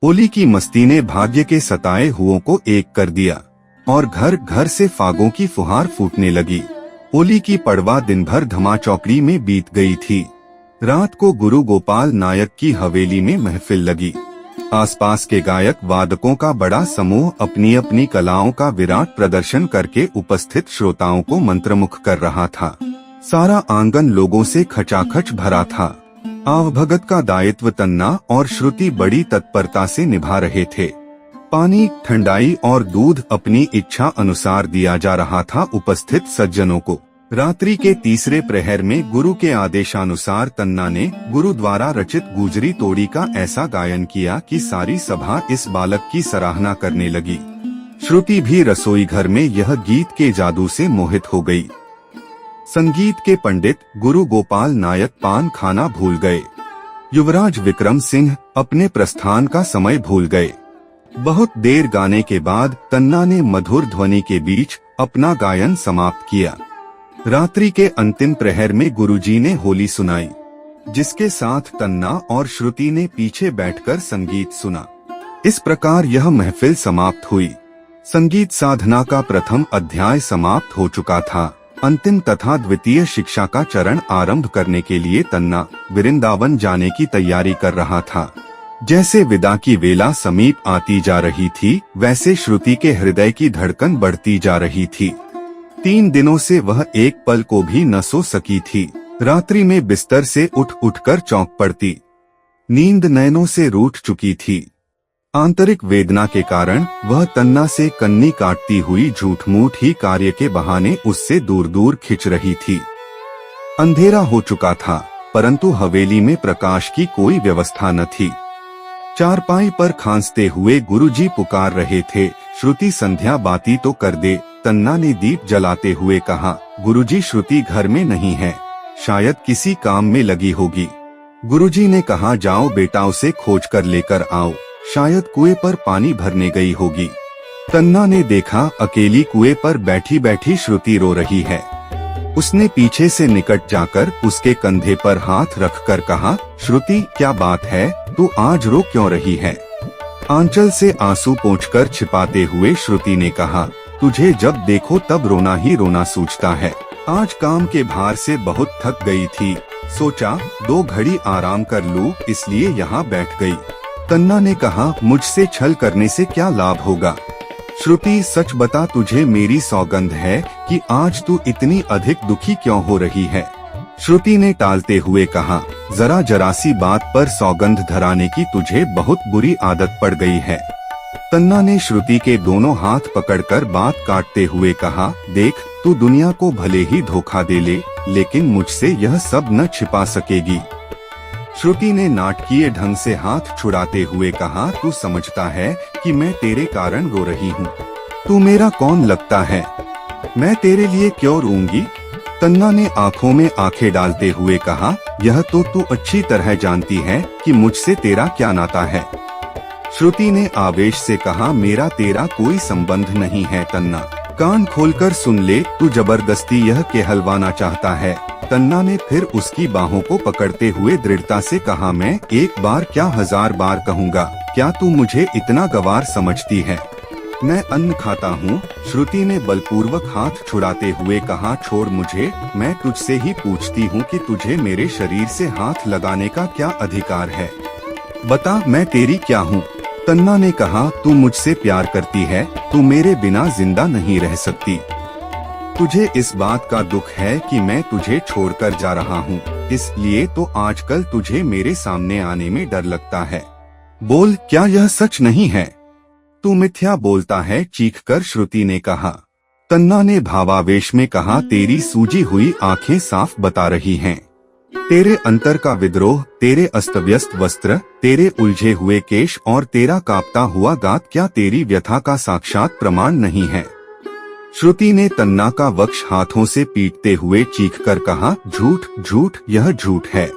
होली की मस्ती ने भाग्य के सताए हुओं को एक कर दिया और घर घर से फागों की फुहार फूटने लगी। होली की पड़वा दिन भर धमाचौकड़ी में बीत गई थी। रात को गुरु गोपाल नायक की हवेली में महफिल लगी। आसपास के गायक वादकों का बड़ा समूह अपनी अपनी कलाओं का विराट प्रदर्शन करके उपस्थित श्रोताओं को मंत्रमुग्ध कर रहा था। सारा आंगन लोगों से खचाखच भरा था। आवभगत का दायित्व तन्ना और श्रुति बड़ी तत्परता से निभा रहे थे। पानी, ठंडाई और दूध अपनी इच्छा अनुसार दिया जा रहा था उपस्थित सज्जनों को। रात्रि के तीसरे प्रहर में गुरु के आदेशानुसार तन्ना ने गुरु द्वारा रचित गुजरी तोड़ी का ऐसा गायन किया कि सारी सभा इस बालक की सराहना करने लगी। श्रुति भी रसोई घर में यह गीत के जादू से मोहित हो गई। संगीत के पंडित गुरु गोपाल नायक पान खाना भूल गए। युवराज विक्रम सिंह अपने प्रस्थान का समय भूल गए। बहुत देर गाने के बाद तन्ना ने मधुर ध्वनि के बीच अपना गायन समाप्त किया। रात्रि के अंतिम प्रहर में गुरुजी ने होली सुनाई, जिसके साथ तन्ना और श्रुति ने पीछे बैठकर संगीत सुना। इस प्रकार यह महफिल समाप्त हुई। संगीत साधना का प्रथम अध्याय समाप्त हो चुका था। अंतिम तथा द्वितीय शिक्षा का चरण आरंभ करने के लिए तन्ना वृंदावन जाने की तैयारी कर रहा था। जैसे विदा की वेला समीप आती जा रही थी, वैसे श्रुति के हृदय की धड़कन बढ़ती जा रही थी। 3 दिनों से वह एक पल को भी न सो सकी थी। रात्रि में बिस्तर से उठकर चौंक पड़ती। नींद नैनों से रूठ चुकी थी। आंतरिक वेदना के कारण वह तन्ना से कन्नी काटती हुई झूठ-मूठ ही कार्य के बहाने उससे दूर दूर खिंच रही थी। अंधेरा हो चुका था, परंतु हवेली में प्रकाश की कोई व्यवस्था न थी। चारपाई पर खांसते हुए गुरुजी पुकार रहे थे, श्रुति संध्या बाती तो कर दे। तन्ना ने दीप जलाते हुए कहा, गुरुजी श्रुति घर में नहीं है, शायद किसी काम में लगी होगी। गुरुजी ने कहा, जाओ बेटा उसे खोज कर लेकर आओ, शायद कुएं पर पानी भरने गई होगी। तन्ना ने देखा अकेली कुएं पर बैठी बैठी श्रुति रो रही है। उसने पीछे से निकट जाकर उसके कंधे पर हाथ रखकर कहा, श्रुति क्या बात है, तू आज रो क्यों रही है? आंचल से आंसू पोंछकर छिपाते हुए श्रुति ने कहा, तुझे जब देखो तब रोना ही रोना सूझता है। आज काम के भार से बहुत थक गई थी, सोचा 2 घड़ी आराम कर लूं, इसलिए यहाँ बैठ गई। तन्ना ने कहा, मुझसे छल करने से क्या लाभ होगा? श्रुति सच बता, तुझे मेरी सौगंध है कि आज तू इतनी अधिक दुखी क्यों हो रही है? श्रुति ने टालते हुए कहा, जरा सी बात पर सौगंध धराने की तुझे बहुत बुरी आदत पड़ गई है। तन्ना ने श्रुति के दोनों हाथ पकड़कर बात काटते हुए कहा, देख तू दुनिया को भले ही धोखा दे ले, लेकिन मुझसे यह सब न छिपा सकेगी। श्रुति ने नाटकीय ढंग से हाथ छुड़ाते हुए कहा, तू समझता है कि मैं तेरे कारण रो रही हूँ? तू मेरा कौन लगता है? मैं तेरे लिए क्यों रोऊंगी? तन्ना ने आंखों में आंखें डालते हुए कहा, यह तो तू अच्छी तरह जानती है कि मुझसे तेरा क्या नाता है। श्रुति ने आवेश से कहा, मेरा तेरा कोई संबंध नहीं है तन्ना, कान खोलकर सुन ले, तू जबरदस्ती यह कहलवाना चाहता है। तन्ना ने फिर उसकी बाहों को पकड़ते हुए दृढ़ता से कहा, मैं एक बार क्या 1000 बार कहूँगा, क्या तू मुझे इतना गवार समझती है? मैं अन्न खाता हूँ। श्रुति ने बलपूर्वक हाथ छुड़ाते हुए कहा, छोड़ मुझे, मैं तुझसे ही पूछती हूँ कि तुझे मेरे शरीर से हाथ लगाने का क्या अधिकार है? बता, मैं तेरी क्या हूँ? तन्ना ने कहा, तू मुझसे प्यार करती है, तू मेरे बिना जिंदा नहीं रह सकती। तुझे इस बात का दुख है कि मैं तुझे छोड़कर जा रहा हूँ, इसलिए तो आजकल तुझे मेरे सामने आने में डर लगता है। बोल, क्या यह सच नहीं है? तू मिथ्या बोलता है, चीखकर श्रुति ने कहा। तन्ना ने भावावेश में कहा, तेरी सूजी हुई आंखें साफ बता रही हैं। तेरे अंतर का विद्रोह, तेरे अस्तव्यस्त वस्त्र, तेरे उलझे हुए केश और तेरा कांपता हुआ गात क्या तेरी व्यथा का साक्षात प्रमाण नहीं है? श्रुति ने तन्ना का वक्ष हाथों से पीटते हुए चीखकर कहा, झूठ झूठ, यह झूठ है।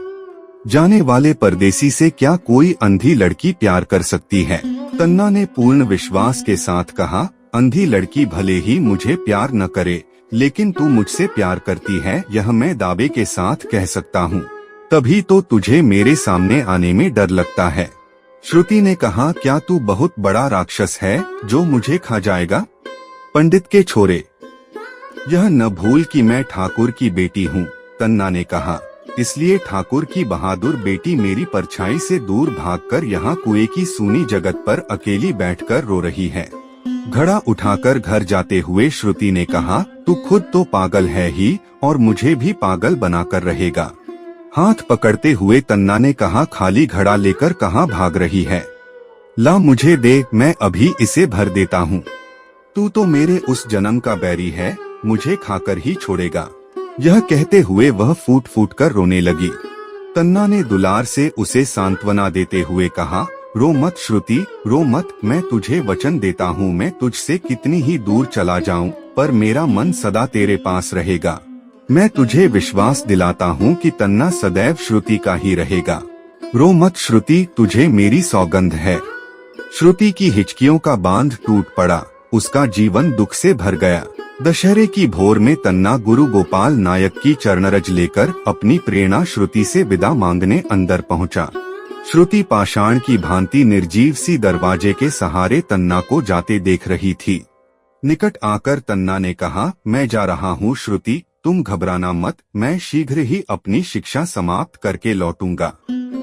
जाने वाले परदेसी से क्या कोई अंधी लड़की प्यार कर सकती है? तन्ना ने पूर्ण विश्वास के साथ कहा, अंधी लड़की भले ही मुझे प्यार न करे, लेकिन तू मुझसे प्यार करती है, यह मैं दावे के साथ कह सकता हूँ। तभी तो तुझे मेरे सामने आने में डर लगता है। श्रुति ने कहा, क्या तू बहुत बड़ा राक्षस है जो मुझे खा जाएगा? पंडित के छोरे, यह न भूल कि मैं ठाकुर की बेटी हूँ। तन्ना ने कहा, इसलिए ठाकुर की बहादुर बेटी मेरी परछाई से दूर भागकर यहाँ कुएं की सूनी जगत पर अकेली बैठकर रो रही है। घड़ा उठाकर घर जाते हुए श्रुति ने कहा, तू खुद तो पागल है ही और मुझे भी पागल बनाकर रहेगा। हाथ पकड़ते हुए तन्ना ने कहा, खाली घड़ा लेकर कहाँ भाग रही है? ला मुझे दे, मैं अभी इसे भर देता हूँ। तू तो मेरे उस जन्म का बैरी है, मुझे खाकर ही छोड़ेगा। यह कहते हुए वह फूट फूट कर रोने लगी। तन्ना ने दुलार से उसे सांत्वना देते हुए कहा, रो मत श्रुति, रो मत, मैं तुझे वचन देता हूँ मैं तुझसे कितनी ही दूर चला जाऊँ पर मेरा मन सदा तेरे पास रहेगा। मैं तुझे विश्वास दिलाता हूँ कि तन्ना सदैव श्रुति का ही रहेगा। रो मत श्रुति, तुझे मेरी सौगंध है। श्रुति की हिचकियों का बांध टूट पड़ा, उसका जीवन दुख से भर गया। दशहरे की भोर में तन्ना गुरु गोपाल नायक की चरणरज लेकर अपनी प्रेरणा श्रुति से विदा मांगने अंदर पहुंचा। श्रुति पाषाण की भांति निर्जीव सी दरवाजे के सहारे तन्ना को जाते देख रही थी। निकट आकर तन्ना ने कहा, मैं जा रहा हूँ श्रुति, तुम घबराना मत, मैं शीघ्र ही अपनी शिक्षा समाप्त करके लौटूंगा।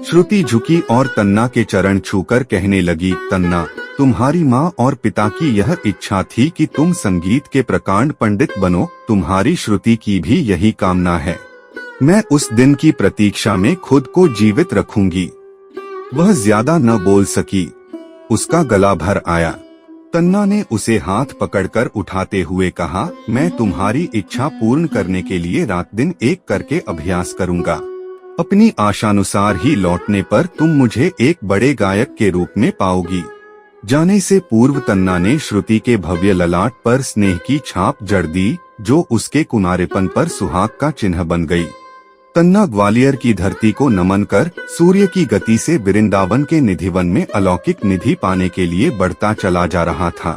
श्रुति झुकी और तन्ना के चरण छूकर कहने लगी, तन्ना, तुम्हारी माँ और पिता की यह इच्छा थी कि तुम संगीत के प्रकांड पंडित बनो, तुम्हारी श्रुति की भी यही कामना है। मैं उस दिन की प्रतीक्षा में खुद को जीवित रखूंगी। वह ज्यादा न बोल सकी, उसका गला भर आया। तन्ना ने उसे हाथ पकड़कर उठाते हुए कहा, मैं तुम्हारी इच्छा पूर्ण करने के लिए रात दिन एक करके अभ्यास करूंगा। अपनी आशानुसार ही लौटने पर तुम मुझे एक बड़े गायक के रूप में पाओगी। जाने से पूर्व तन्ना ने श्रुति के भव्य ललाट पर स्नेह की छाप जड़ दी, जो उसके कुनारेपन पर सुहाग का चिन्ह बन गई। तन्ना ग्वालियर की धरती को नमन कर सूर्य की गति से वृंदावन के निधिवन में अलौकिक निधि पाने के लिए बढ़ता चला जा रहा था।